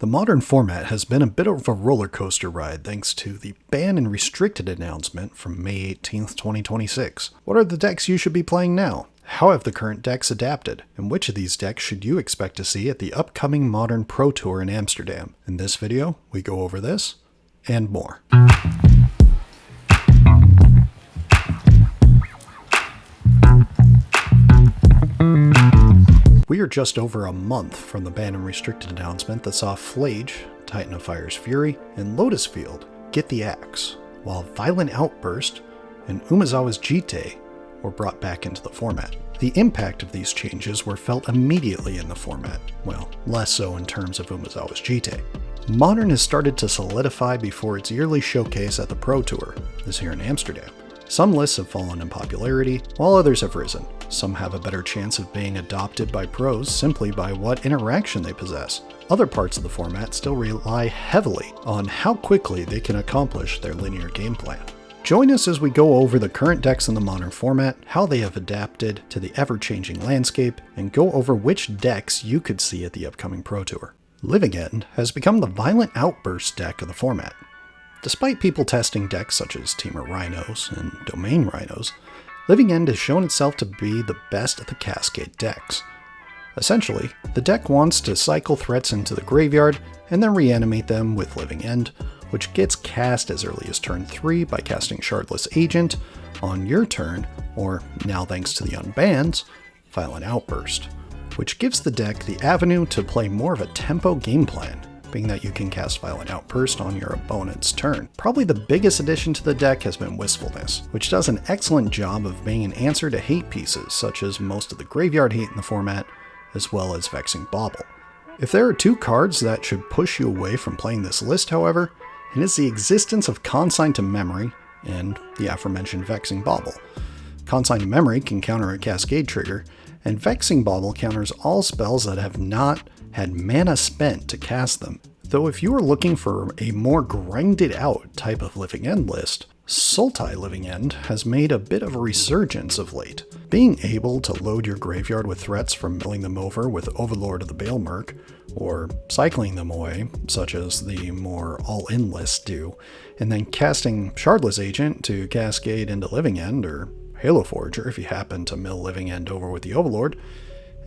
The modern format has been a bit of a roller coaster ride thanks to the ban and restricted announcement from May 18th, 2026. What are the decks you should be playing now? How have the current decks adapted? And which of these decks should you expect to see at the upcoming Modern Pro Tour in Amsterdam? In this video, we go over this and more. We are just over a month from the ban and restricted announcement that saw Phlage, Titan of Fire's Fury, and Lotus Field get the axe, while Violent Outburst and Umezawa's Jitte were brought back into the format. The impact of these changes were felt immediately in the format, well, less so in terms of Umezawa's Jitte. Modern has started to solidify before its yearly showcase at the Pro Tour, this here in Amsterdam. Some lists have fallen in popularity, while others have risen. Some have a better chance of being adopted by pros simply by what interaction they possess. Other parts of the format still rely heavily on how quickly they can accomplish their linear game plan. Join us as we go over the current decks in the modern format, how they have adapted to the ever-changing landscape, and go over which decks you could see at the upcoming Pro Tour. Living End has become the Violent Outburst deck of the format. Despite people testing decks such as Teamer Rhinos and Domain Rhinos, Living End has shown itself to be the best of the Cascade decks. Essentially, the deck wants to cycle threats into the graveyard and then reanimate them with Living End, which gets cast as early as turn 3 by casting Shardless Agent on your turn, or now thanks to the unbans, Violent Outburst, which gives the deck the avenue to play more of a tempo game plan, being that you can cast Violent Outburst on your opponent's turn. Probably the biggest addition to the deck has been Wistfulness, which does an excellent job of being an answer to hate pieces, such as most of the graveyard hate in the format, as well as Vexing Bauble. If there are two cards that should push you away from playing this list, however, it is the existence of Consign to Memory and the aforementioned Vexing Bauble. Consign to Memory can counter a Cascade trigger, and Vexing Bauble counters all spells that have not had mana spent to cast them. Though if you are looking for a more grinded out type of Living End list, Sultai Living End has made a bit of a resurgence of late. Being able to load your graveyard with threats from milling them over with Overlord of the Baelmerk, or cycling them away, such as the more all-in lists do, and then casting Shardless Agent to cascade into Living End, or Halo Forger if you happen to mill Living End over with the Overlord,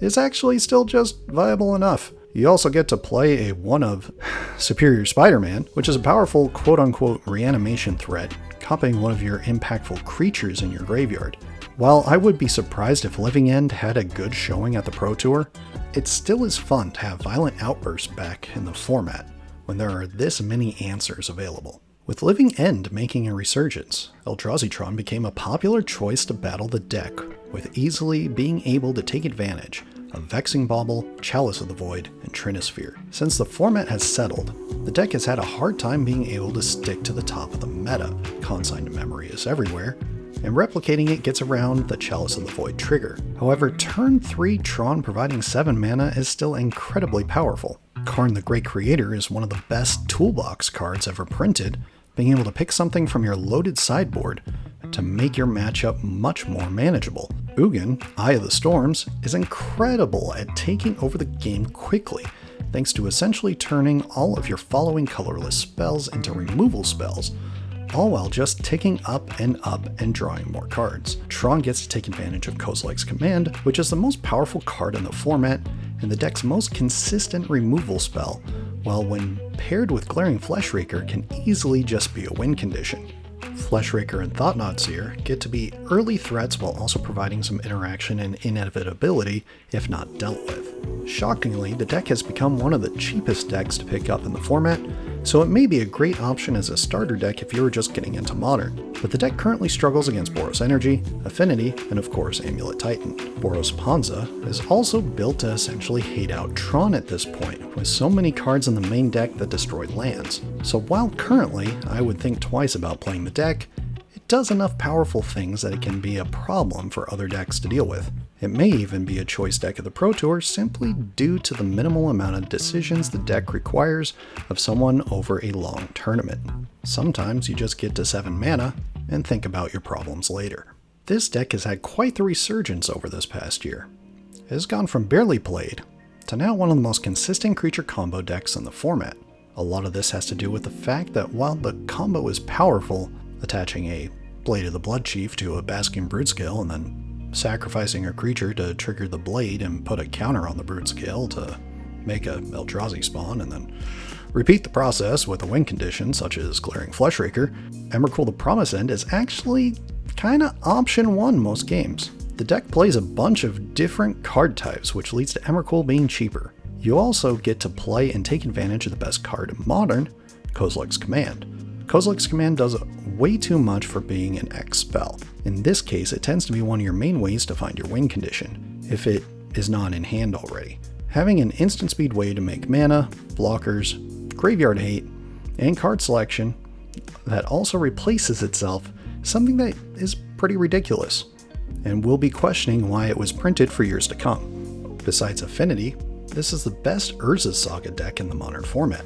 is actually still just viable enough. You also get to play a one of Superior Spider-Man, which is a powerful quote-unquote reanimation threat, copying one of your impactful creatures in your graveyard. While I would be surprised if Living End had a good showing at the Pro Tour, it still is fun to have Violent Outburst back in the format when there are this many answers available. With Living End making a resurgence, Eldrazi Tron became a popular choice to battle the deck, with easily being able to take advantage of Vexing Bauble, Chalice of the Void, and Trinisphere. Since the format has settled, the deck has had a hard time being able to stick to the top of the meta. Consign to Memory is everywhere, and replicating it gets around the Chalice of the Void trigger. However, turn 3 Tron providing 7 mana is still incredibly powerful. Karn the Great Creator is one of the best toolbox cards ever printed, being able to pick something from your loaded sideboard to make your matchup much more manageable. Ugin, Eye of the Storms, is incredible at taking over the game quickly, thanks to essentially turning all of your following colorless spells into removal spells, all while just ticking up and drawing more cards. Tron gets to take advantage of Kozilek's Command, which is the most powerful card in the format and the deck's most consistent removal spell, while when paired with Glaring Fleshraker can easily just be a win condition. Fleshraker and Thought-Knot Seer get to be early threats while also providing some interaction and inevitability if not dealt with. Shockingly, the deck has become one of the cheapest decks to pick up in the format, so it may be a great option as a starter deck if you were just getting into Modern. But the deck currently struggles against Boros Energy, Affinity, and of course Amulet Titan. Boros Ponza is also built to essentially hate out Tron at this point, with so many cards in the main deck that destroy lands. So while currently I would think twice about playing the deck, it does enough powerful things that it can be a problem for other decks to deal with. It may even be a choice deck of the Pro Tour simply due to the minimal amount of decisions the deck requires of someone over a long tournament. Sometimes you just get to 7 mana and think about your problems later. This deck has had quite the resurgence over this past year. It has gone from barely played to now one of the most consistent creature combo decks in the format. A lot of this has to do with the fact that while the combo is powerful, attaching a Blade of the Bloodchief to a Basking Broodscale and then sacrificing a creature to trigger the Blade and put a counter on the Broodscale to make a Eldrazi spawn, and then repeat the process with a win condition such as Glaring Fleshraker, Emrakul the Promise End is actually kinda option 1 most games. The deck plays a bunch of different card types, which leads to Emrakul being cheaper. You also get to play and take advantage of the best card in Modern, Kozilek's Command. Kozilek's Command does way too much for being an X spell. In this case, it tends to be one of your main ways to find your win condition, if it is not in hand already. Having an instant speed way to make mana, blockers, graveyard hate, and card selection that also replaces itself is something that is pretty ridiculous, and we'll be questioning why it was printed for years to come. Besides Affinity, this is the best Urza's Saga deck in the Modern format.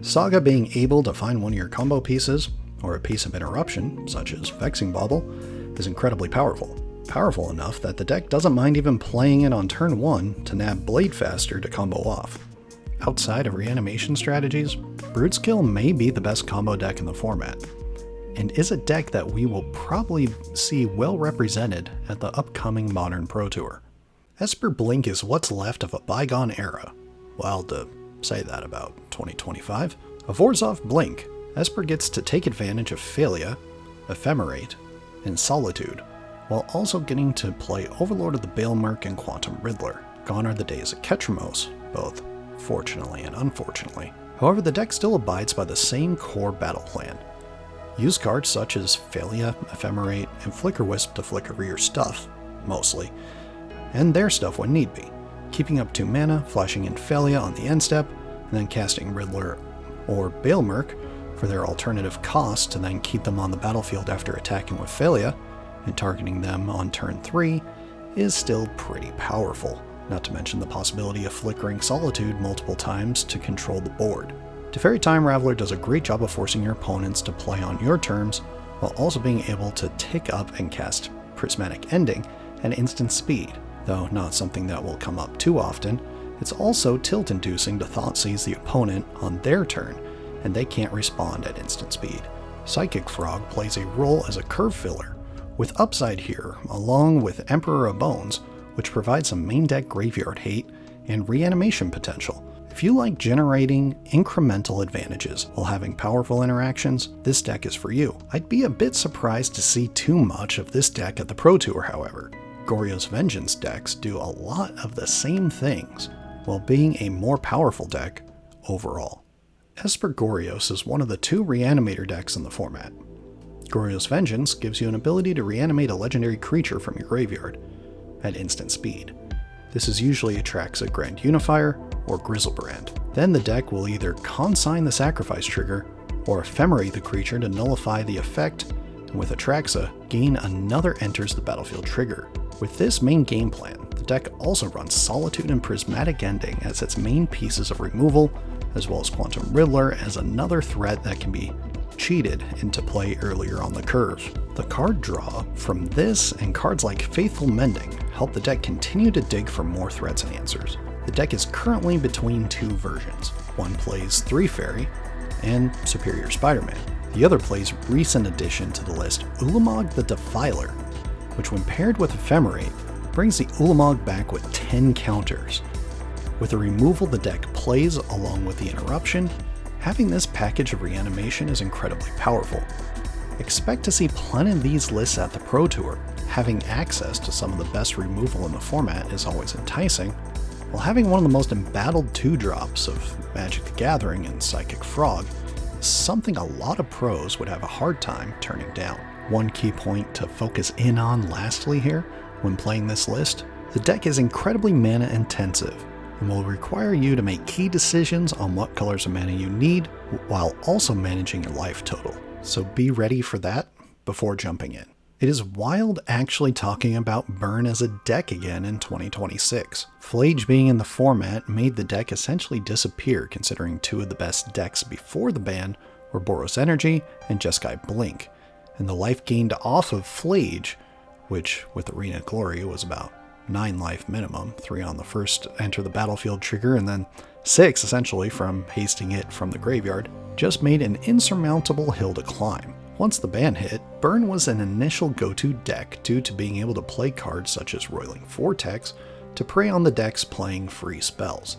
Saga being able to find one of your combo pieces, or a piece of interruption, such as Vexing Bauble, is incredibly powerful. Powerful enough that the deck doesn't mind even playing it on turn 1 to nab Blade faster to combo off. Outside of reanimation strategies, Broodscale may be the best combo deck in the format, and is a deck that we will probably see well represented at the upcoming Modern Pro Tour. Esper Blink is what's left of a bygone era. Wild to say that about 2025. Of Orzhov Blink, Esper gets to take advantage of Failure, Ephemerate, and Solitude, while also getting to play Overlord of the Baelmerk and Quantum Riddler. Gone are the days of Ketramos, both fortunately and unfortunately. However, the deck still abides by the same core battle plan. Use cards such as Failure, Ephemerate, and Flicker Wisp to flicker your stuff, mostly, and their stuff when need be. Keeping up 2 mana, flashing in Failure on the end step, and then casting Riddler or Baelmerk for their alternative cost to then keep them on the battlefield after attacking with Failure, and targeting them on turn 3 is still pretty powerful, not to mention the possibility of flickering Solitude multiple times to control the board. Teferi Time Raveler does a great job of forcing your opponents to play on your terms, while also being able to tick up and cast Prismatic Ending at instant speed. Though not something that will come up too often, it's also tilt-inducing to Thoughtseize the opponent on their turn, and they can't respond at instant speed. Psychic Frog plays a role as a curve filler, with upside here, along with Emperor of Bones, which provides some main deck graveyard hate and reanimation potential. If you like generating incremental advantages while having powerful interactions, this deck is for you. I'd be a bit surprised to see too much of this deck at the Pro Tour, however. Goryos Vengeance decks do a lot of the same things, while being a more powerful deck overall. Esper Goryos is one of the 2 Reanimator decks in the format. Goryos Vengeance gives you an ability to reanimate a legendary creature from your graveyard at instant speed. This is usually Atraxa Grand Unifier or Grizzlebrand. Then the deck will either consign the sacrifice trigger or ephemerate the creature to nullify the effect, and with Atraxa, gain another enters the battlefield trigger. With this main game plan, the deck also runs Solitude and Prismatic Ending as its main pieces of removal, as well as Quantum Riddler as another threat that can be cheated into play earlier on the curve. The card draw from this and cards like Faithful Mending help the deck continue to dig for more threats and answers. The deck is currently between 2 versions. One plays 3 Fairy and Superior Spider-Man. The other plays recent addition to the list, Ulamog the Defiler, which when paired with Ephemerate, brings the Ulamog back with 10 counters. With the removal the deck plays along with the interruption, having this package of reanimation is incredibly powerful. Expect to see plenty of these lists at the Pro Tour. Having access to some of the best removal in the format is always enticing, while having one of the most embattled 2-drops of Magic the Gathering and Psychic Frog is something a lot of pros would have a hard time turning down. One key point to focus in on lastly here, when playing this list, the deck is incredibly mana intensive and will require you to make key decisions on what colors of mana you need while also managing your life total. So be ready for that before jumping in. It is wild actually talking about Burn as a deck again in 2026. Phlage being in the format made the deck essentially disappear, considering 2 of the best decks before the ban were Boros Energy and Jeskai Blink, and the life gained off of Phlage, which with Arena Glory was about 9 life minimum, 3 on the first enter the battlefield trigger, and then 6 essentially from hasting it from the graveyard, just made an insurmountable hill to climb. Once the ban hit, Burn was an initial go-to deck due to being able to play cards such as Roiling Vortex to prey on the decks playing free spells.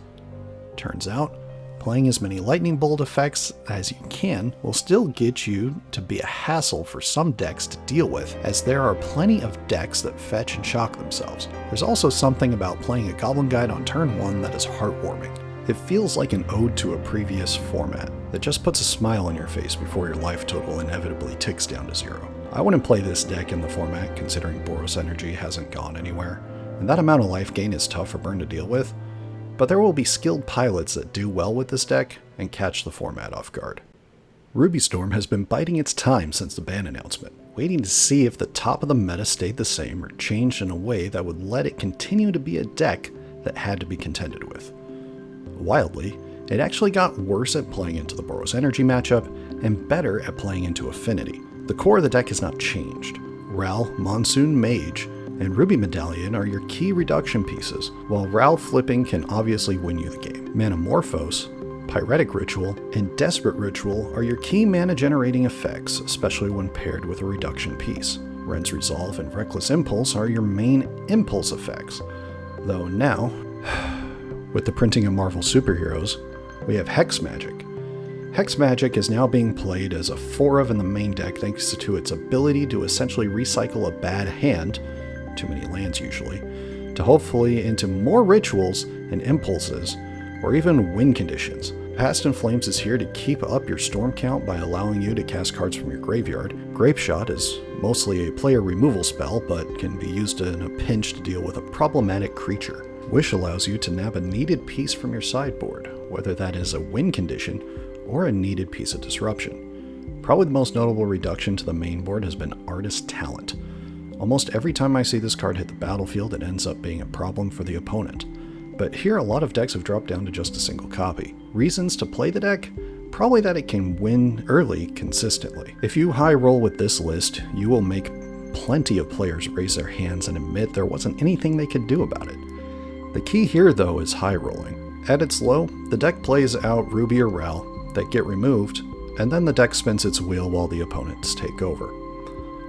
Turns out, playing as many lightning bolt effects as you can will still get you to be a hassle for some decks to deal with, as there are plenty of decks that fetch and shock themselves. There's also something about playing a Goblin Guide on turn 1 that is heartwarming. It feels like an ode to a previous format that just puts a smile on your face before your life total inevitably ticks down to 0. I wouldn't play this deck in the format considering Boros energy hasn't gone anywhere, and that amount of life gain is tough for Burn to deal with, but there will be skilled pilots that do well with this deck and catch the format off guard. Ruby Storm has been biding its time since the ban announcement, waiting to see if the top of the meta stayed the same or changed in a way that would let it continue to be a deck that had to be contended with. Wildly, it actually got worse at playing into the Boros energy matchup and better at playing into Affinity. The core of the deck has not changed. Ral, Monsoon Mage, and Ruby Medallion are your key reduction pieces, while Ral flipping can obviously win you the game. Manamorphose, Pyretic Ritual, and Desperate Ritual are your key mana generating effects, especially when paired with a reduction piece. Ren's Resolve and Reckless Impulse are your main impulse effects, though now, with the printing of Marvel superheroes, we have Hex Magic. Hex Magic is now being played as a 4 of in the main deck thanks to its ability to essentially recycle a bad hand, too many lands usually, to hopefully into more rituals and impulses, or even win conditions. Past in Flames is here to keep up your storm count by allowing you to cast cards from your graveyard. Grape Shot is mostly a player removal spell, but can be used in a pinch to deal with a problematic creature. Wish allows you to nab a needed piece from your sideboard, whether that is a win condition or a needed piece of disruption. Probably the most notable reduction to the main board has been Artist Talent. Almost every time I see this card hit the battlefield, it ends up being a problem for the opponent. But here a lot of decks have dropped down to just a single copy. Reasons to play the deck? Probably that it can win early consistently. If you high roll with this list, you will make plenty of players raise their hands and admit there wasn't anything they could do about it. The key here, though, is high rolling. At its low, the deck plays out Ruby or Ral that get removed, and then the deck spins its wheel while the opponents take over.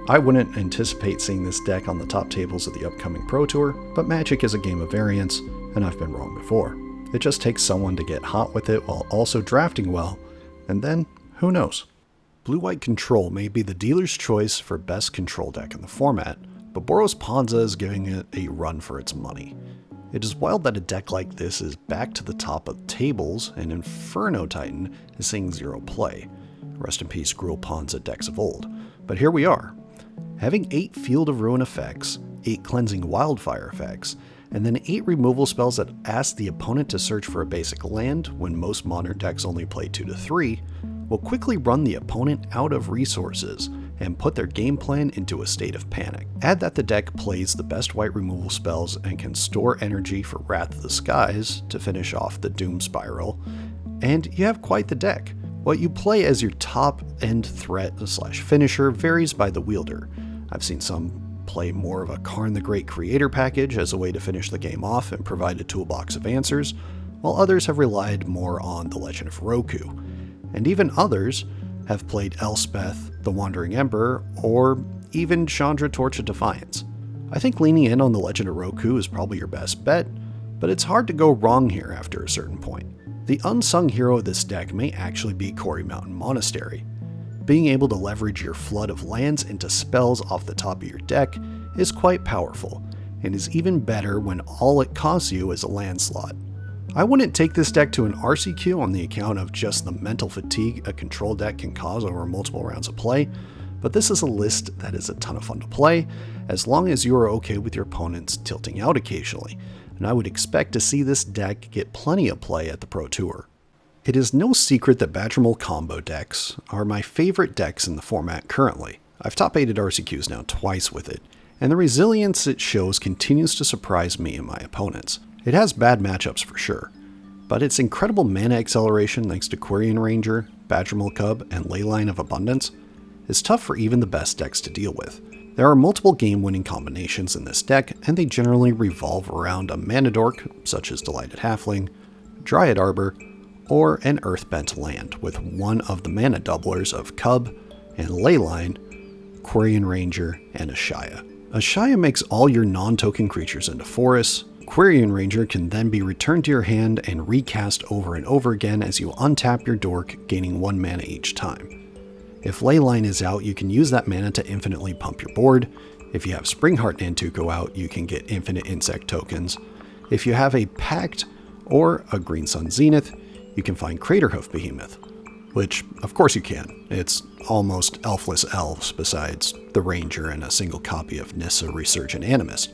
I wouldn't anticipate seeing this deck on the top tables of the upcoming Pro Tour, but Magic is a game of variance, and I've been wrong before. It just takes someone to get hot with it while also drafting well, and then, who knows? Blue-White Control may be the dealer's choice for best control deck in the format, but Boros Ponza is giving it a run for its money. It is wild that a deck like this is back to the top of tables, and Inferno Titan is seeing 0 play. Rest in peace, Gruul Ponza decks of old. But here we are. Having 8 Field of Ruin effects, 8 Cleansing Wildfire effects, and then 8 removal spells that ask the opponent to search for a basic land when most modern decks only play 2 to 3, will quickly run the opponent out of resources and put their game plan into a state of panic. Add that the deck plays the best white removal spells and can store energy for Wrath of the Skies to finish off the Doom Spiral, and you have quite the deck. What you play as your top end threat / finisher varies by the wielder. I've seen some play more of a Karn the Great Creator package as a way to finish the game off and provide a toolbox of answers, while others have relied more on the Legend of Roku. And even others have played Elspeth, the Wandering Emperor, or even Chandra Torch of Defiance. I think leaning in on the Legend of Roku is probably your best bet, but it's hard to go wrong here after a certain point. The unsung hero of this deck may actually be Quarry Mountain Monastery. Being able to leverage your flood of lands into spells off the top of your deck is quite powerful, and is even better when all it costs you is a land slot. I wouldn't take this deck to an RCQ on the account of just the mental fatigue a control deck can cause over multiple rounds of play, but this is a list that is a ton of fun to play, as long as you are okay with your opponents tilting out occasionally, and I would expect to see this deck get plenty of play at the Pro Tour. It is no secret that Badgermole Combo decks are my favorite decks in the format currently. I've top 8'd RCQs now twice with it, and the resilience it shows continues to surprise me and my opponents. It has bad matchups for sure, but its incredible mana acceleration thanks to Quirion Ranger, Badgermole Cub, and Leyline of Abundance is tough for even the best decks to deal with. There are multiple game-winning combinations in this deck, and they generally revolve around a mana dork, such as Delighted Halfling, Dryad Arbor, or an Earthbent land with one of the mana doublers of Cub and Leyline, Quirion Ranger, and Ashaya. Ashaya makes all your non-token creatures into forests. Quirion Ranger can then be returned to your hand and recast over and over again as you untap your dork, gaining 1 mana each time. If Leyline is out, you can use that mana to infinitely pump your board. If you have Springheart Nantuko out, you can get infinite insect tokens. If you have a Pact or a Green Sun Zenith, you can find Craterhoof Behemoth, which of course you can. It's almost elfless elves besides the Ranger and a single copy of Nissa Resurgent Animist.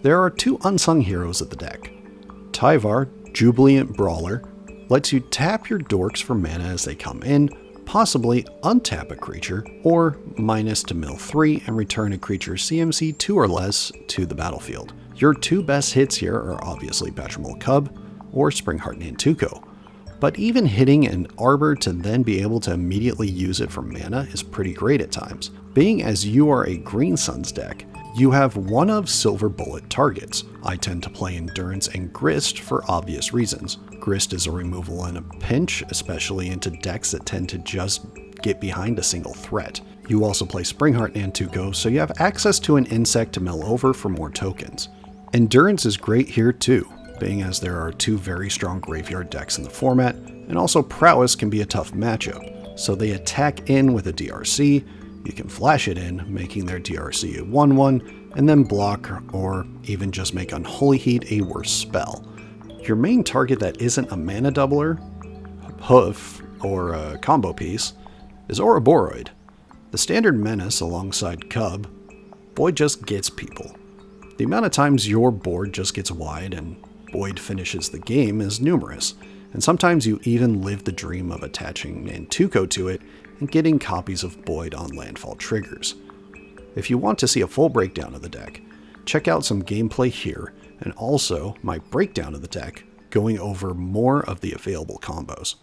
There are 2 unsung heroes of the deck. Tyvar, Jubilant Brawler, lets you tap your dorks for mana as they come in, possibly untap a creature, or minus to mill 3 and return a creature CMC 2 or less to the battlefield. Your 2 best hits here are obviously Badgermole Cub or Springheart Nantuko, but even hitting an Arbor to then be able to immediately use it for mana is pretty great at times. Being as you are a Green Suns deck, you have one of Silver Bullet targets. I tend to play Endurance and Grist for obvious reasons. Grist is a removal in a pinch, especially into decks that tend to just get behind a single threat. You also play Springheart Nantuko, so you have access to an insect to mill over for more tokens. Endurance is great here too, being as there are 2 very strong graveyard decks in the format, and also Prowess can be a tough matchup. So they attack in with a DRC, you can flash it in, making their DRC a 1/1, and then block or even just make Unholy Heat a worse spell. Your main target that isn't a mana doubler, hoof, or a combo piece is Ouroboros. The standard menace alongside Cub, Boyd just gets people. The amount of times your board just gets wide and Boyd finishes the game is numerous, and sometimes you even live the dream of attaching Nantuko to it and getting copies of Boyd on landfall triggers. If you want to see a full breakdown of the deck, check out some gameplay here, and also my breakdown of the deck, going over more of the available combos.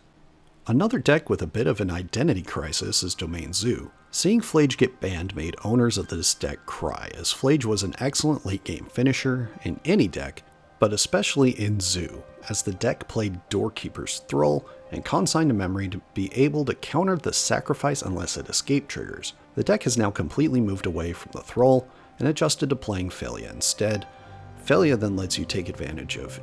Another deck with a bit of an identity crisis is Domain Zoo. Seeing Phlage get banned made owners of this deck cry, as Phlage was an excellent late game finisher in any deck, but especially in Zoo, as the deck played Doorkeeper's Thrall and Consign to Memory to be able to counter the sacrifice unless it escape triggers. The deck has now completely moved away from the Thrall and adjusted to playing Phalia instead. Phalia then lets you take advantage of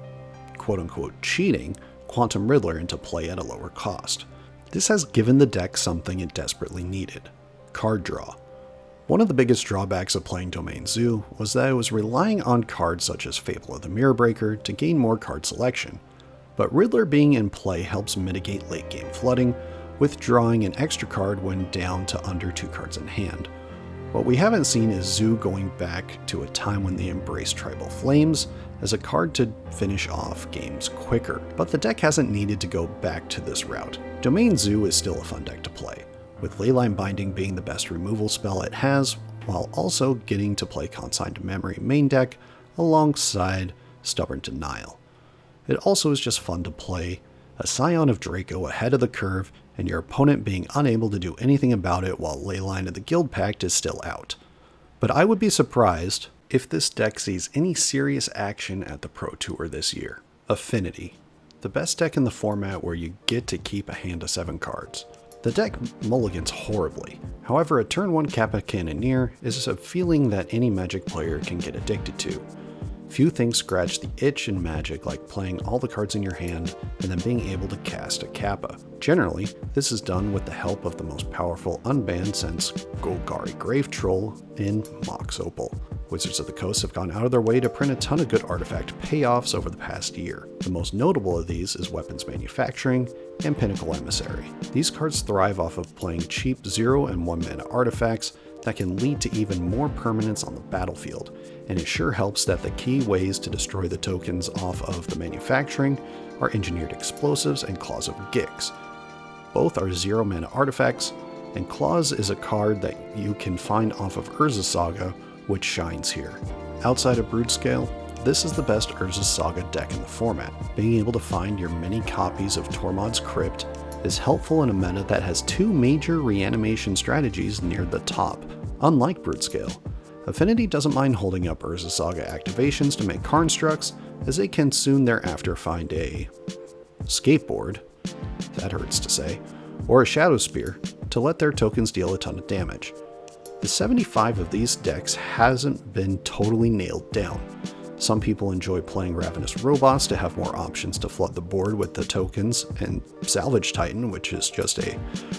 quote-unquote cheating Quantum Riddler into play at a lower cost. This has given the deck something it desperately needed: card draw. One of the biggest drawbacks of playing Domain Zoo was that it was relying on cards such as Fable of the Mirror Breaker to gain more card selection, but Riddler being in play helps mitigate late game flooding, withdrawing an extra card when down to under 2 cards in hand. What we haven't seen is Zoo going back to a time when they embraced Tribal Flames as a card to finish off games quicker, but the deck hasn't needed to go back to this route. Domain Zoo is still a fun deck to play, with Leyline Binding being the best removal spell it has, while also getting to play Consign to Memory main deck alongside Stubborn Denial. It also is just fun to play a Scion of Draco ahead of the curve and your opponent being unable to do anything about it while Leyline of the Guild Pact is still out. But I would be surprised if this deck sees any serious action at the Pro Tour this year. Affinity, the best deck in the format where you get to keep a hand of 7 cards. The deck mulligans horribly, however a turn 1 Kappa Cannoneer is a feeling that any Magic player can get addicted to. Few things scratch the itch in Magic like playing all the cards in your hand and then being able to cast a Kappa. Generally, this is done with the help of the most powerful unbanned since Golgari Grave Troll in Mox Opal. Wizards of the Coast have gone out of their way to print a ton of good artifact payoffs over the past year. The most notable of these is Weapons Manufacturing and Pinnacle Emissary. These cards thrive off of playing cheap 0 and 1 mana artifacts that can lead to even more permanence on the battlefield, and it sure helps that the key ways to destroy the tokens off of the manufacturing are Engineered Explosives and Claws of Gix. Both are 0 mana artifacts, and Claws is a card that you can find off of Urza Saga, which shines here. Outside of Broodscale, this is the best Urza Saga deck in the format. Being able to find your many copies of Tormod's Crypt is helpful in a meta that has 2 major reanimation strategies near the top. Unlike Broodscale, Affinity doesn't mind holding up Urza Saga activations to make constructs, as they can soon thereafter find a skateboard, that hurts to say, or a Shadow Spear to let their tokens deal a ton of damage. The 75 of these decks hasn't been totally nailed down. Some people enjoy playing Ravenous Robots to have more options to flood the board with the tokens, and Salvage Titan, which is just a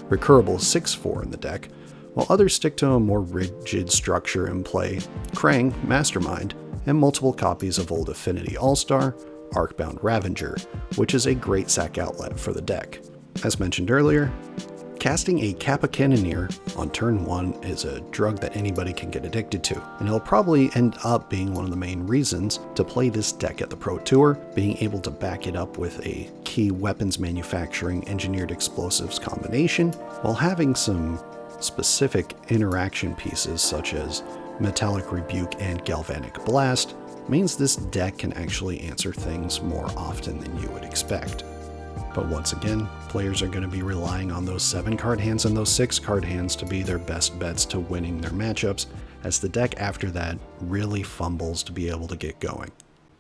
recurable 6/4 in the deck, while others stick to a more rigid structure and play Krang, Mastermind, and multiple copies of old Affinity All-Star, Arcbound Ravager, which is a great sack outlet for the deck. As mentioned earlier, casting a Kappa Cannoneer on turn 1 is a drug that anybody can get addicted to, and it'll probably end up being one of the main reasons to play this deck at the Pro Tour, being able to back it up with a key weapons manufacturing engineered explosives combination, while having some specific interaction pieces such as Metallic Rebuke and Galvanic Blast means this deck can actually answer things more often than you would expect. But once again, players are going to be relying on those 7-card hands and those 6-card hands to be their best bets to winning their matchups, as the deck after that really fumbles to be able to get going.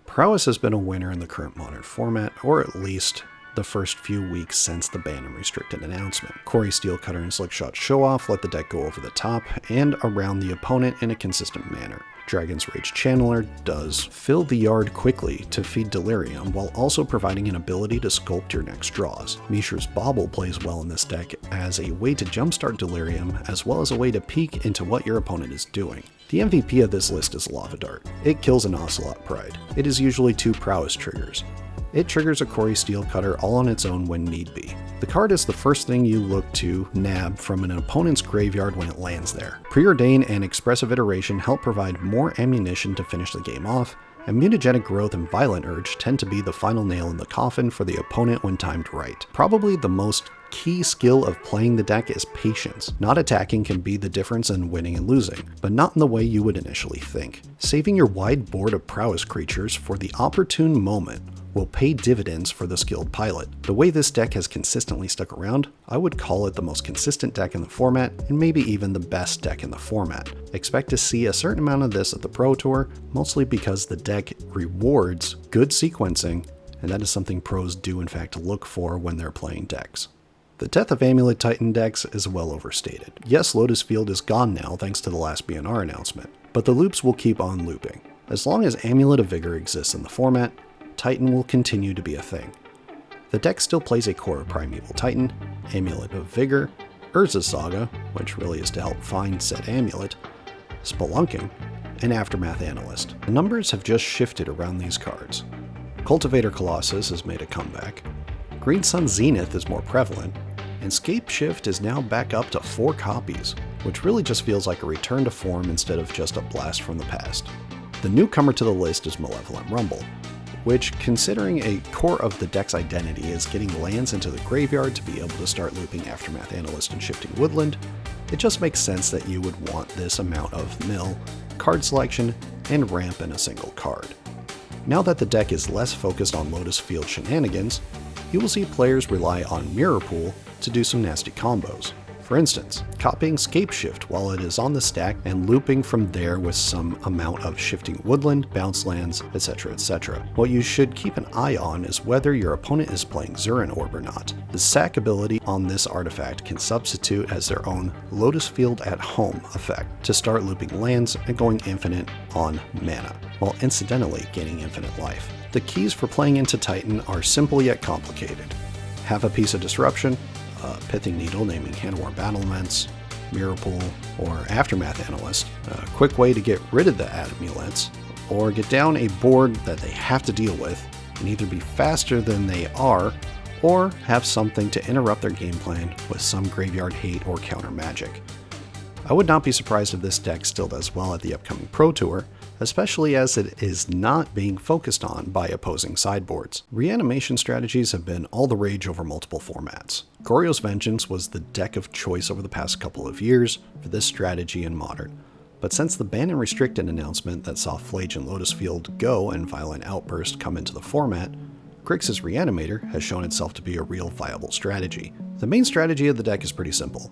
Prowess has been a winner in the current Modern format, or at least the first few weeks since the ban and restricted announcement. Quarry Steelcutter and Slickshot Show-Off let the deck go over the top and around the opponent in a consistent manner. Dragon's Rage Channeler does fill the yard quickly to feed Delirium, while also providing an ability to sculpt your next draws. Mishra's Bauble plays well in this deck as a way to jumpstart Delirium, as well as a way to peek into what your opponent is doing. The MVP of this list is Lava Dart. It kills an Ocelot Pride. It is usually 2 Prowess triggers. It triggers a Quarry Steelcutter all on its own when need be. The card is the first thing you look to nab from an opponent's graveyard when it lands there. Preordain and Expressive Iteration help provide more ammunition to finish the game off, and Mutagenic Growth and Violent Urge tend to be the final nail in the coffin for the opponent when timed right. Probably the most key skill of playing the deck is patience. Not attacking can be the difference in winning and losing, but not in the way you would initially think. Saving your wide board of prowess creatures for the opportune moment will pay dividends for the skilled pilot. The way this deck has consistently stuck around, I would call it the most consistent deck in the format, and maybe even the best deck in the format. Expect to see a certain amount of this at the Pro Tour, mostly because the deck rewards good sequencing, and that is something pros do in fact look for when they're playing decks. The death of Amulet Titan decks is well overstated. Yes, Lotus Field is gone now thanks to the last BNR announcement, but the loops will keep on looping. As long as Amulet of Vigor exists in the format, Titan will continue to be a thing. The deck still plays a core of Primeval Titan, Amulet of Vigor, Urza Saga, which really is to help find said amulet, Spelunking, and Aftermath Analyst. The numbers have just shifted around these cards. Cultivator Colossus has made a comeback, Green Sun Zenith is more prevalent, and Scape Shift is now back up to 4 copies, which really just feels like a return to form instead of just a blast from the past. The newcomer to the list is Malevolent Rumble, which, considering a core of the deck's identity is getting lands into the graveyard to be able to start looping Aftermath Analyst and Shifting Woodland, it just makes sense that you would want this amount of mill, card selection, and ramp in a single card. Now that the deck is less focused on Lotus Field shenanigans, you will see players rely on Mirror Pool to do some nasty combos. For instance, copying Scape Shift while it is on the stack and looping from there with some amount of Shifting Woodland, bounce lands, etc, etc. What you should keep an eye on is whether your opponent is playing Zurin Orb or not. The sack ability on this artifact can substitute as their own Lotus Field at Home effect to start looping lands and going infinite on mana, while incidentally gaining infinite life. The keys for playing into Titan are simple yet complicated. Have a piece of Disruption, a Pithing Needle naming Hand-War Battlements, Mirror Pool, or Aftermath Analyst, a quick way to get rid of the amulets, or get down a board that they have to deal with, and either be faster than they are, or have something to interrupt their game plan with some graveyard hate or counter magic. I would not be surprised if this deck still does well at the upcoming Pro Tour, especially as it is not being focused on by opposing sideboards. Reanimation strategies have been all the rage over multiple formats. Goryos Vengeance was the deck of choice over the past couple of years for this strategy in Modern, but since the ban and restricted announcement that saw Phlage and Lotus Field go and Violent Outburst come into the format, Grixis Reanimator has shown itself to be a real viable strategy. The main strategy of the deck is pretty simple.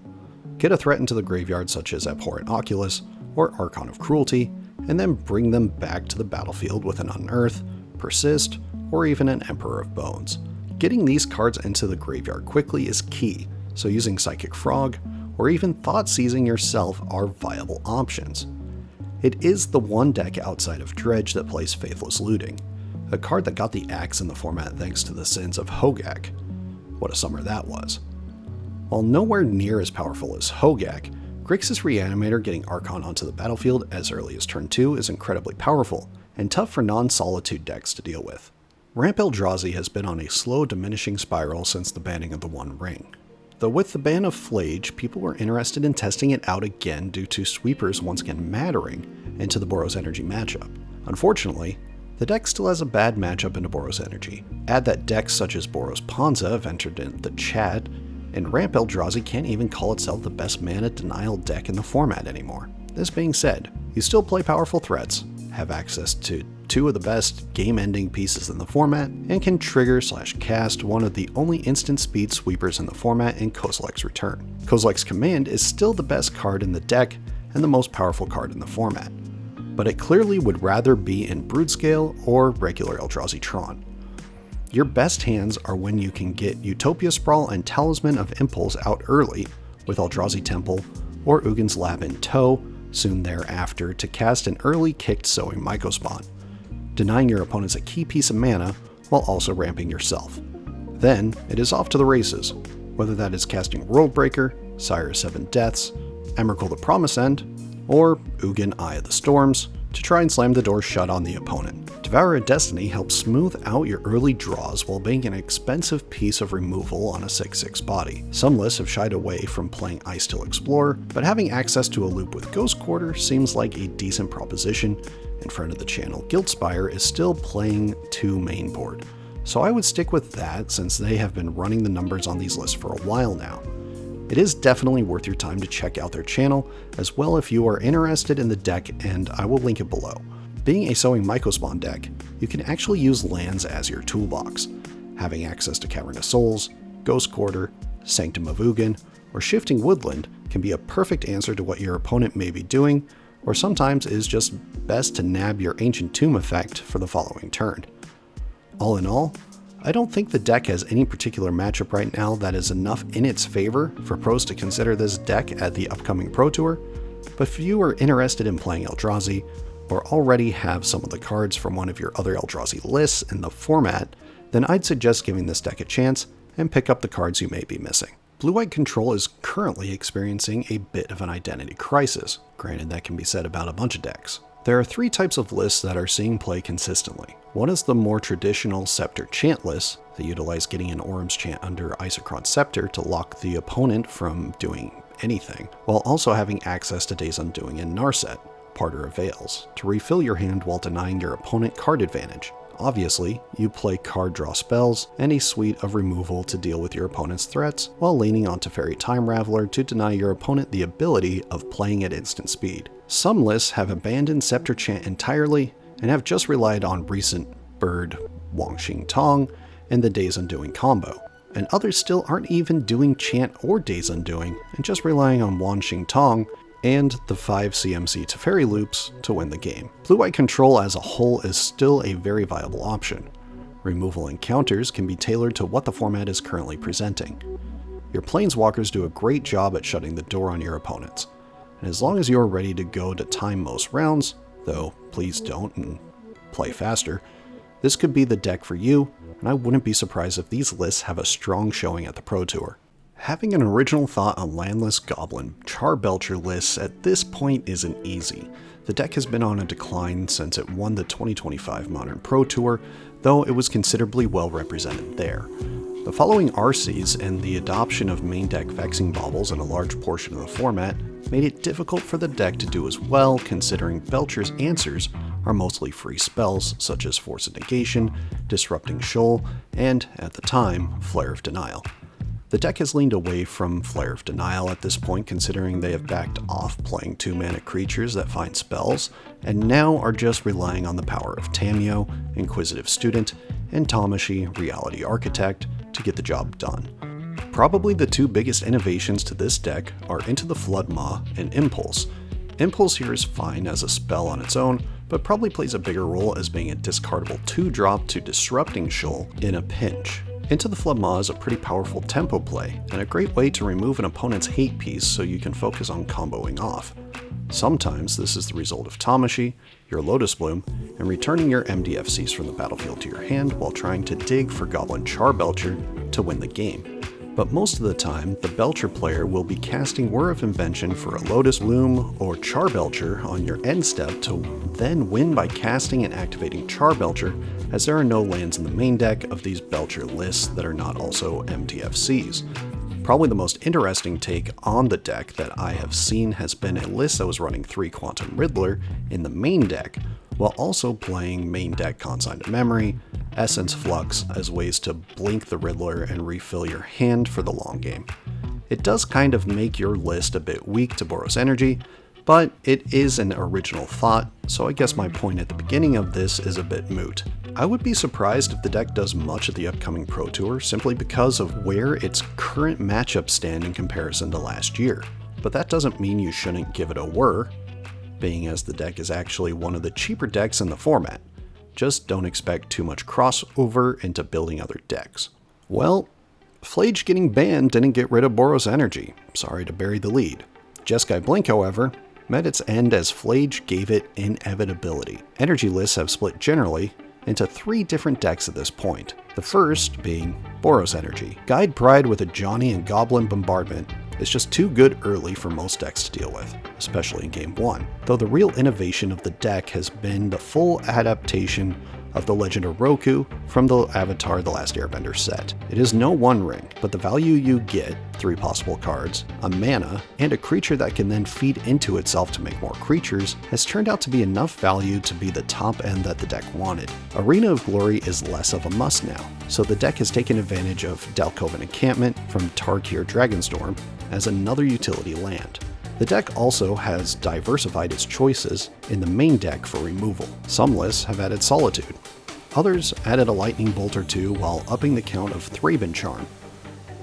Get a threat into the graveyard such as Abhorrent Oculus, or Archon of Cruelty, and then bring them back to the battlefield with an Unearth, Persist, or even an Emperor of Bones. Getting these cards into the graveyard quickly is key, so using Psychic Frog, or even Thought Seizing yourself are viable options. It is the one deck outside of Dredge that plays Faithless Looting, a card that got the axe in the format thanks to the sins of Hogak. What a summer that was. While nowhere near as powerful as Hogak, Grixis Reanimator getting Archon onto the battlefield as early as turn 2 is incredibly powerful, and tough for non-Solitude decks to deal with. Ramp Eldrazi has been on a slow diminishing spiral since the banning of the One Ring. Though with the ban of Phlage, people were interested in testing it out again due to sweepers once again mattering into the Boros Energy matchup. Unfortunately, the deck still has a bad matchup into Boros Energy. Add that decks such as Boros Ponza have entered in the chat, and Ramp Eldrazi can't even call itself the best mana denial deck in the format anymore. This being said, you still play powerful threats, have access to two of the best game-ending pieces in the format, and can trigger/cast one of the only instant speed sweepers in the format in Kozilek's Return. Kozilek's Command is still the best card in the deck and the most powerful card in the format, but it clearly would rather be in Broodscale or regular Eldrazi Tron. Your best hands are when you can get Utopia Sprawl and Talisman of Impulse out early with Eldrazi Temple or Ugin's Lab in tow soon thereafter to cast an early kicked Sowing Mycospawn, denying your opponents a key piece of mana while also ramping yourself. Then it is off to the races, whether that is casting Worldbreaker, Sire of Seven Deaths, Emrakul the Promise End, or Ugin Eye of the Storms to try and slam the door shut on the opponent. Devourer of Destiny helps smooth out your early draws while being an expensive piece of removal on a 6/6 body. Some lists have shied away from playing Ice Till Explorer, but having access to a loop with Ghost Quarter seems like a decent proposition. In front of the channel, Guildspire is still playing 2 main board, so I would stick with that since they have been running the numbers on these lists for a while now. It is definitely worth your time to check out their channel as well if you are interested in the deck, and I will link it below. Being a Sowing Mycospawn deck, you can actually use lands as your toolbox. Having access to Cavern of Souls, Ghost Quarter, Sanctum of Ugin, or Shifting Woodland can be a perfect answer to what your opponent may be doing, or sometimes is just best to nab your Ancient Tomb effect for the following turn. All in all, I don't think the deck has any particular matchup right now that is enough in its favor for pros to consider this deck at the upcoming Pro Tour, but if you are interested in playing Eldrazi, or already have some of the cards from one of your other Eldrazi lists in the format, then I'd suggest giving this deck a chance and pick up the cards you may be missing. Blue-White Control is currently experiencing a bit of an identity crisis. Granted, that can be said about a bunch of decks. There are 3 types of lists that are seeing play consistently. One is the more traditional Scepter Chant lists that utilize getting an Orum's Chant under Isochron Scepter to lock the opponent from doing anything, while also having access to Days Undoing and Narset, Parter of Veils, to refill your hand while denying your opponent card advantage. Obviously, you play card draw spells and a suite of removal to deal with your opponent's threats, while leaning on Teferi Time Raveler to deny your opponent the ability of playing at instant speed. Some lists have abandoned Scepter Chant entirely and have just relied on recent Bird, Wangxing Tong, and the Days Undoing combo. And others still aren't even doing Chant or Days Undoing and just relying on Wangxing Tong and the 5 CMC Teferi loops to win the game. Blue-White Control as a whole is still a very viable option. Removal encounters can be tailored to what the format is currently presenting. Your Planeswalkers do a great job at shutting the door on your opponents, and as long as you are ready to go to time most rounds, though please don't and play faster, this could be the deck for you, and I wouldn't be surprised if these lists have a strong showing at the Pro Tour. Having an original thought on landless Goblin Char Belcher lists at this point isn't easy. The deck has been on a decline since it won the 2025 Modern Pro Tour, though it was considerably well represented there. The following RCs and the adoption of main deck Vexing Baubles in a large portion of the format made it difficult for the deck to do as well, considering Belcher's answers are mostly free spells such as Force of Negation, Disrupting Shoal, and, at the time, Flare of Denial. The deck has leaned away from Flare of Denial at this point, considering they have backed off playing 2-mana creatures that find spells, and now are just relying on the power of Tamiyo, Inquisitive Student, and Tamashi, Reality Architect, to get the job done. Probably the 2 biggest innovations to this deck are Into the Flood Maw and Impulse. Impulse here is fine as a spell on its own, but probably plays a bigger role as being a discardable 2-drop to Disrupting Shoal in a pinch. Into the Flood Maw is a pretty powerful tempo play, and a great way to remove an opponent's hate piece so you can focus on comboing off. Sometimes this is the result of Tamashii, your Lotus Bloom, and returning your MDFCs from the battlefield to your hand while trying to dig for Goblin Charbelcher to win the game. But most of the time, the Belcher player will be casting Whir of Invention for a Lotus Bloom or Charbelcher on your end step to then win by casting and activating Charbelcher, as there are no lands in the main deck of these Belcher lists that are not also MTFCs. Probably the most interesting take on the deck that I have seen has been a list that was running 3 Quantum Riddler in the main deck, while also playing main deck Consigned to Memory, Essence Flux as ways to blink the Riddler and refill your hand for the long game. It does kind of make your list a bit weak to Boros Energy, but it is an original thought, so I guess my point at the beginning of this is a bit moot. I would be surprised if the deck does much at the upcoming Pro Tour simply because of where its current matchups stand in comparison to last year, but that doesn't mean you shouldn't give it a whir, being as the deck is actually one of the cheaper decks in the format. Just don't expect too much crossover into building other decks. Well, Phlage getting banned didn't get rid of Boros Energy. Sorry to bury the lead. Jeskai Blink, however, met its end as Phlage gave it inevitability. Energy lists have split generally into 3 different decks at this point. The first being Boros Energy. Guide Pride with a Johnny and Goblin Bombardment is just too good early for most decks to deal with, especially in Game 1. Though the real innovation of the deck has been the full adaptation of the Legend of Roku from the Avatar The Last Airbender set. It is no One Ring, but the value you get, 3 possible cards, a mana, and a creature that can then feed into itself to make more creatures, has turned out to be enough value to be the top end that the deck wanted. Arena of Glory is less of a must now, so the deck has taken advantage of Dalkovan Encampment from Tarkir Dragonstorm as another utility land. The deck also has diversified its choices in the main deck for removal. Some lists have added Solitude. Others added a Lightning Bolt or 2 while upping the count of Thraben Charm,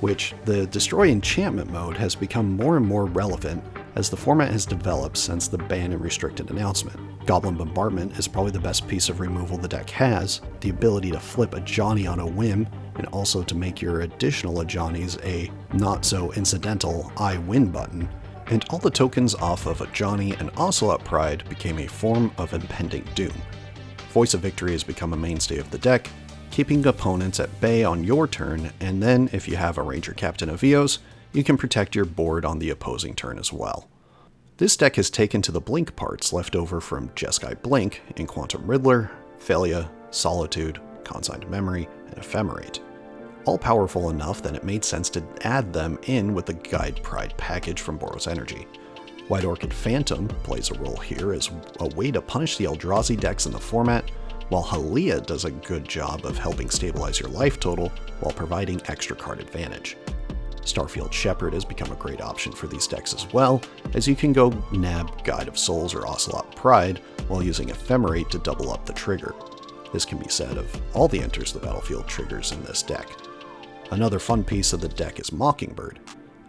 which the Destroy Enchantment mode has become more and more relevant as the format has developed since the ban and restricted announcement. Goblin Bombardment is probably the best piece of removal the deck has, the ability to flip a Johnny on a whim, and also to make your additional Johnnies a not-so-incidental I win button, and all the tokens off of a Johnny and Ocelot Pride became a form of impending doom. Voice of Victory has become a mainstay of the deck, keeping opponents at bay on your turn, and then if you have a Ranger Captain of Eos, you can protect your board on the opposing turn as well. This deck has taken to the Blink parts left over from Jeskai Blink in Quantum Riddler, Thalia, Solitude, Consigned to Memory, and Ephemerate. All powerful enough that it made sense to add them in with the Guide Pride package from Boros Energy. White Orchid Phantom plays a role here as a way to punish the Eldrazi decks in the format, while Halia does a good job of helping stabilize your life total while providing extra card advantage. Starfield Shepherd has become a great option for these decks as well, as you can go nab Guide of Souls or Ocelot Pride while using Ephemerate to double up the trigger. This can be said of all the Enters the Battlefield triggers in this deck. Another fun piece of the deck is Mockingbird.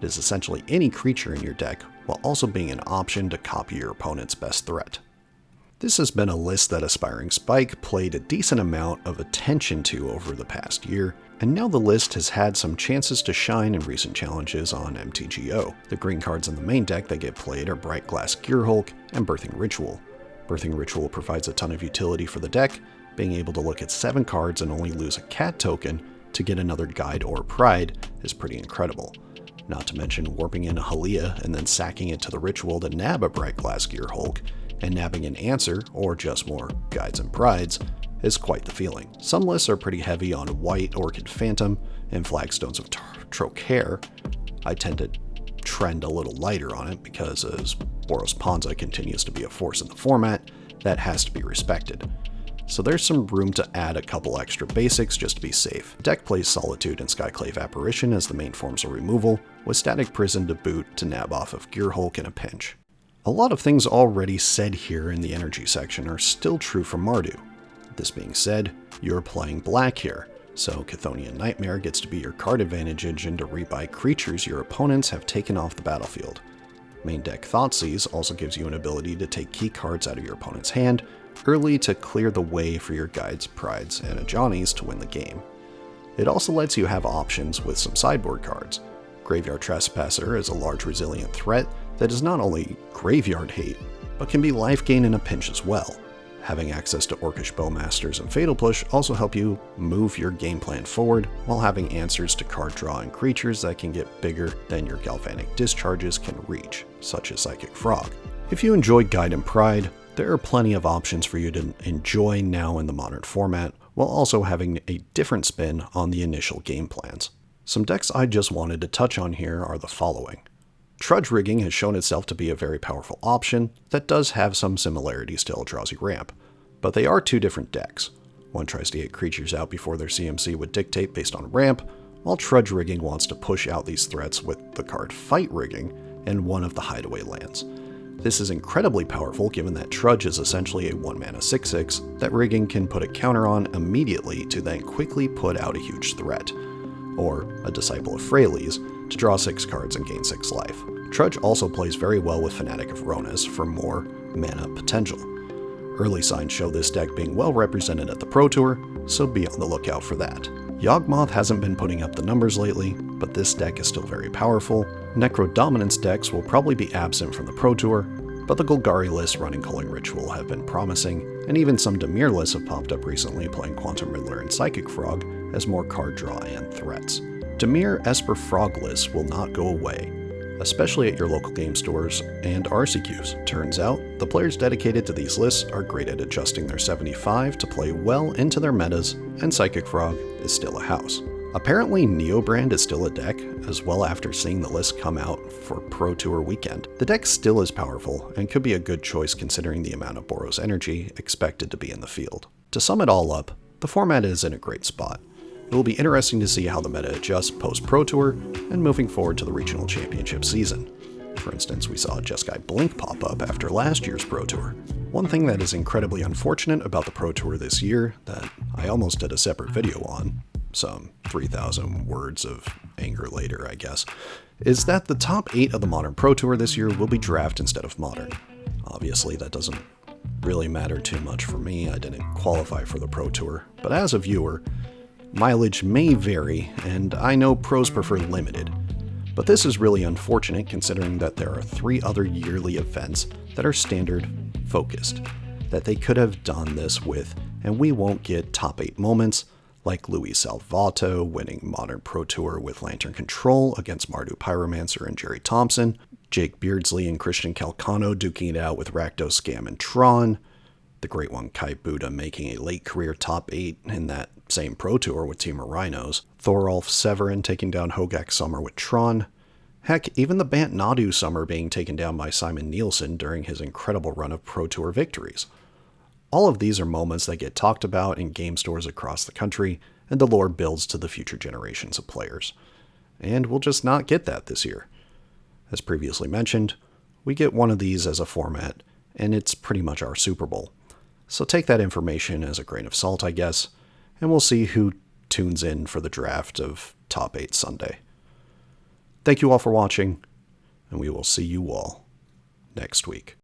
It is essentially any creature in your deck, while also being an option to copy your opponent's best threat. This has been a list that Aspiring Spike played a decent amount of attention to over the past year, and now the list has had some chances to shine in recent challenges on MTGO. The green cards in the main deck that get played are Bright Glass Gearhulk and Birthing Ritual. Birthing Ritual provides a ton of utility for the deck, being able to look at 7 cards and only lose a cat token to get another Guide or Pride is pretty incredible. Not to mention warping in a Halia and then sacking it to the Ritual to nab a Bright Glass Gearhulk, and nabbing an answer, or just more Guides and Prides, is quite the feeling. Some lists are pretty heavy on White Orchid Phantom and Flagstones of Trocaire. I tend to trend a little lighter on it because as Boros Ponza continues to be a force in the format, that has to be respected. So there's some room to add a couple extra basics just to be safe. The deck plays Solitude and Skyclave Apparition as the main forms of removal, with Static Prison to boot to nab off of Gearhulk in a pinch. A lot of things already said here in the energy section are still true for Mardu. This being said, you're playing black here, so Chthonian Nightmare gets to be your card advantage engine to rebuy creatures your opponents have taken off the battlefield. Main deck Thoughtseize also gives you an ability to take key cards out of your opponent's hand early to clear the way for your Guides, Prides, and Ajani's to win the game. It also lets you have options with some sideboard cards. Graveyard Trespasser is a large resilient threat that is not only graveyard hate, but can be life gain in a pinch as well. Having access to Orcish Bowmasters and Fatal Push also help you move your game plan forward while having answers to card draw and creatures that can get bigger than your Galvanic Discharges can reach, such as Psychic Frog. If you enjoy Guide and Pride, there are plenty of options for you to enjoy now in the Modern format, while also having a different spin on the initial game plans. Some decks I just wanted to touch on here are the following. Trudge Rigging has shown itself to be a very powerful option that does have some similarities to Eldrazi Ramp, but they are two different decks. One tries to get creatures out before their CMC would dictate based on Ramp, while Trudge Rigging wants to push out these threats with the card Fight Rigging and one of the Hideaway lands. This is incredibly powerful given that Trudge is essentially a 1-mana 6/6 that Rigging can put a counter on immediately to then quickly put out a huge threat, or a Disciple of Freyalise to draw 6 cards and gain 6 life. Trudge also plays very well with Fanatic of Ronis for more mana potential. Early signs show this deck being well represented at the Pro Tour, so be on the lookout for that. Yawgmoth hasn't been putting up the numbers lately, but this deck is still very powerful. Necro Dominance decks will probably be absent from the Pro Tour, but the Golgari lists running Culling Ritual have been promising, and even some Dimir lists have popped up recently playing Quantum Riddler and Psychic Frog as more card draw and threats. Dimir Esper Frog lists will not go away, especially at your local game stores and RCQs. Turns out, the players dedicated to these lists are great at adjusting their 75 to play well into their metas, and Psychic Frog is still a house. Apparently, Neobrand is still a deck, as well after seeing the list come out for Pro Tour weekend. The deck still is powerful, and could be a good choice considering the amount of Boros energy expected to be in the field. To sum it all up, the format is in a great spot. It will be interesting to see how the meta adjusts post-Pro Tour and moving forward to the Regional Championship season. For instance, we saw Jeskai Blink pop up after last year's Pro Tour. One thing that is incredibly unfortunate about the Pro Tour this year, that I almost did a separate video on, some 3,000 words of anger later, I guess, is that the top 8 of the Modern Pro Tour this year will be draft instead of Modern. Obviously, that doesn't really matter too much for me. I didn't qualify for the Pro Tour, but as a viewer, mileage may vary, and I know pros prefer limited, but this is really unfortunate considering that there are 3 other yearly events that are standard focused, that they could have done this with, and we won't get top 8 moments like Luis Salvato winning Modern Pro Tour with Lantern Control against Mardu Pyromancer and Jerry Thompson, Jake Beardsley and Christian Calcano duking it out with Rakdos, Scam, and Tron, the great one Kai Buddha making a late career top 8 in that same Pro Tour with Team of Rhinos, Thorolf Severin taking down Hogak Summer with Tron, heck, even the Bant Nadu Summer being taken down by Simon Nielsen during his incredible run of Pro Tour victories. All of these are moments that get talked about in game stores across the country, and the lore builds to the future generations of players. And we'll just not get that this year. As previously mentioned, we get one of these as a format, and it's pretty much our Super Bowl. So take that information as a grain of salt, I guess, and we'll see who tunes in for the draft of Top 8 Sunday. Thank you all for watching, and we will see you all next week.